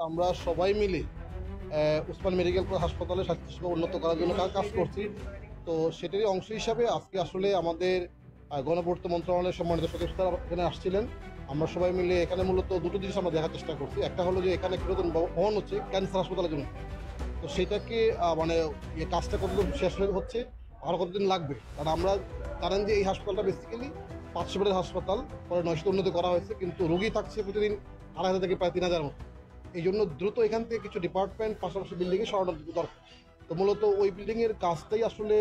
আমরা সবাই মিলে ওসমান মেডিকেল কলেজ হাসপাতালে স্বাস্থ্যসেবা উন্নত করার জন্য কাজ করছি। তো সেটারই অংশ হিসাবে আজকে আসলে আমাদের গণপূর্ত মন্ত্রণালয়ের সম্মানিত সদস্যরা এখানে আসছিলেন। আমরা সবাই মিলে এখানে মূলত দুটো জিনিস আমরা দেখার চেষ্টা করছি। একটা হলো যে এখানে একটা নতুন ভবন হচ্ছে ক্যান্সার হাসপাতালের জন্য। তো সেটাকে মানে কাজটা কতদিন শেষ হচ্ছে, আরও কতদিন লাগবে, কারণ আমরা জানেন যে এই হাসপাতালটা বেসিক্যালি 500 বেডের হাসপাতাল, পরে 900 উন্নতি করা হয়েছে, কিন্তু রোগী থাকছে প্রতিদিন 2,500 থেকে প্রায় 3,000 মতো। এই জন্য দ্রুত এখান থেকে কিছু ডিপার্টমেন্ট পাশাপাশি বিল্ডিংয়ে সরানো দরকার। তো মূলত ওই বিল্ডিংয়ের কাজটাই আসলে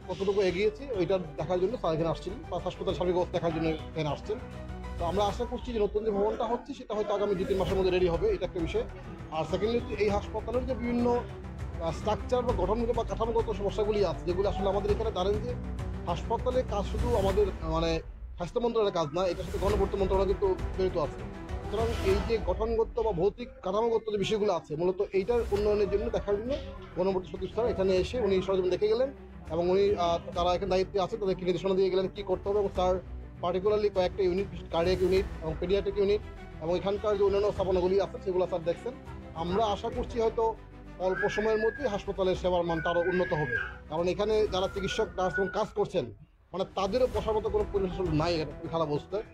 কতটুকু এগিয়েছে ওইটা দেখার জন্য স্যার এখানে আসছিলেন, হাসপাতাল সার্বিক অবস্থা দেখার জন্য এখানে আসছেন। তো আমরা আশা করছি যে নতুন যে ভবনটা হচ্ছে সেটা হয়তো আগামী 2-3 মাসের মধ্যে রেডি হবে, এটা একটা বিষয়। আর সেকেন্ডলি হচ্ছে এই হাসপাতালের যে বিভিন্ন স্ট্রাকচার বা গঠনগত বা কাঠামোগত সমস্যাগুলি আছে, যেগুলো আসলে আমাদের এখানে জানেন যে হাসপাতালে কাজ শুধু আমাদের মানে স্বাস্থ্য মন্ত্রণালয়ের কাজ না, এটার সাথে গণপূর্ত মন্ত্রণালয় কিন্তু জড়িত আছে। সুতরাং এই যে গঠনগত বা ভৌতিক কাঠামোগত যে বিষয়গুলো আছে, মূলত এইটার উন্নয়নের জন্য দেখার জন্য গণপূর্ত সদস্যরা এখানে এসে উনি সরজমিন দেখে গেলেন এবং উনি তারা এখানে দায়িত্বে আছে তাদেরকে নির্দেশনা দিয়ে গেলেন কী করতে হবে। এবং তার পার্টিকুলারলি কয়েকটা ইউনিট, কার্ডিয়াক ইউনিট এবং পেডিয়াট্রিক ইউনিট এবং এখানকার যে অন্যান্য স্থাপনাগুলি আছে সেগুলো স্যার দেখছেন। আমরা আশা করছি হয়তো অল্প সময়ের মধ্যেই হাসপাতালের সেবার মানটা আরও উন্নত হবে, কারণ এখানে যারা চিকিৎসক নার্স এবং কাজ করছেন মানে তাদেরও বসার মতো কোনো পরিবেশ নাই এখানে খারাপ অবস্থায়।